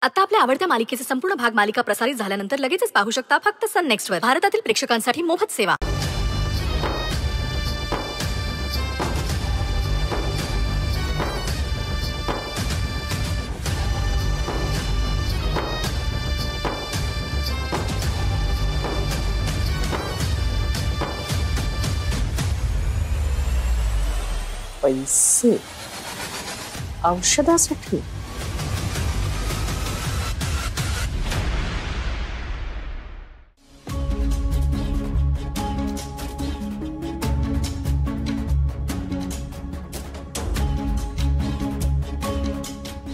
आता आपल्या आवडत्या मालिकेचे संपूर्ण भाग मालिका प्रसारित झाल्यानंतर लगेचच पाहू शकता फक्त सन नेक्स्ट वर. भारतातील प्रेक्षकांसाठी मोफत सेवा. पैसे औषधासाठी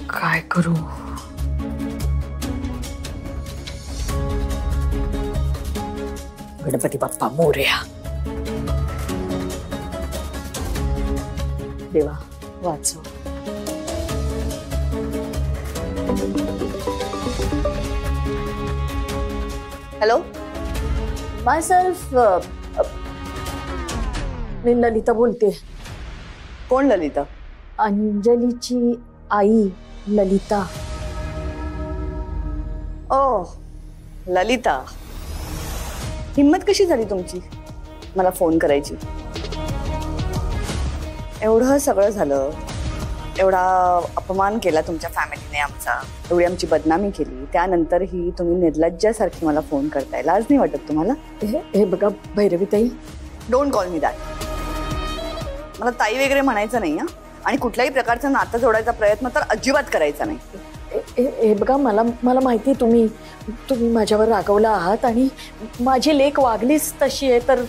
काय करू? गणपती बाप्पा मोरया. देवा वाचव. हॅलो, माय सेल्फ मी ललिता बोलते. कोण ललिता? अंजलीची आई ललिता. ओ ललिता, हिम्मत कशी झाली तुमची मला फोन करायची? एवढं सगळं झालं, एवढा अपमान केला तुमच्या फॅमिलीने आमचा, एवढी आमची बदनामी केली, त्यानंतरही तुम्ही निर्लज्जासारखी मला फोन करताय. लाज नाही वाटत तुम्हाला? हे बघा भैरवी ताई, डोंट कॉल मी दॅट. मला ताई वगैरे म्हणायचं नाही हा, आणि कुठल्याही प्रकारचं नातं जोडायचा प्रयत्न तर अजिबात करायचा नाही. हे बघा, मला माहिती आहे तुम्ही माझ्यावर रागवला आहात आणि माझी लेक वागलीच तशी आहे, तर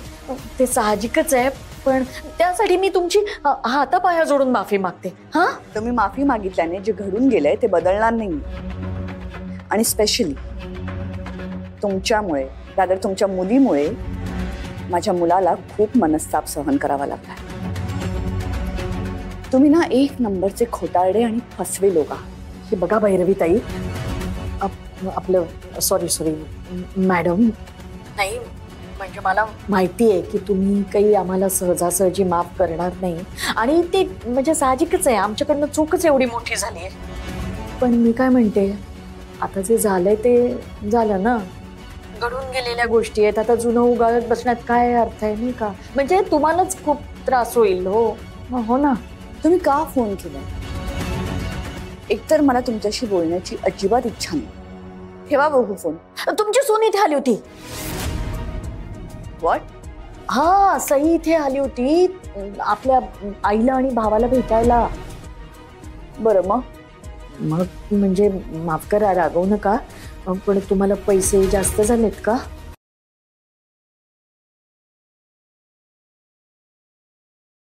ते साहजिकच आहे. पण त्यासाठी मी तुमची हातापाया जोडून माफी मागते. हा, तुम्ही माफी मागितल्याने जे घडून गेलंय ते बदलणार नाही. आणि स्पेशली तुमच्यामुळे, रादर तुमच्या मुलीमुळे माझ्या मुलाला खूप मनस्ताप सहन करावा लागला. तुम्ही ना एक नंबरचे खोटारडे आणि फसवे लोक आहात. हे बघा भैरवी ताई, आपलं सॉरी मॅडम, नाही म्हणजे मला माहिती आहे की तुम्ही काही आम्हाला सहजासहजी माफ करणार नाही, आणि ते म्हणजे साहजिकच आहे, आमच्याकडनं चूकच एवढी मोठी झाली आहे. पण मी काय म्हणते, आता जे झालंय ते झालं ना, घडून गेलेल्या गोष्टी आहेत. आता जुनं उगाळत बसण्यात काय अर्थ आहे, नाही का? म्हणजे तुम्हालाच खूप त्रास होईल. हो ना. तुम्ही का फोन केला? एकतर मला तुमच्याशी बोलण्याची अजिबात इच्छा नाही. ठेवा बघू फोन. तुमची सून इथे आली होती. व्हॉट? हा, सई इथे आली होती आपल्या आईला आणि भावाला भेटायला. बरं, मग म्हणजे माफ करा, रागवू नका, पण तुम्हाला पैसे जास्त झालेत का?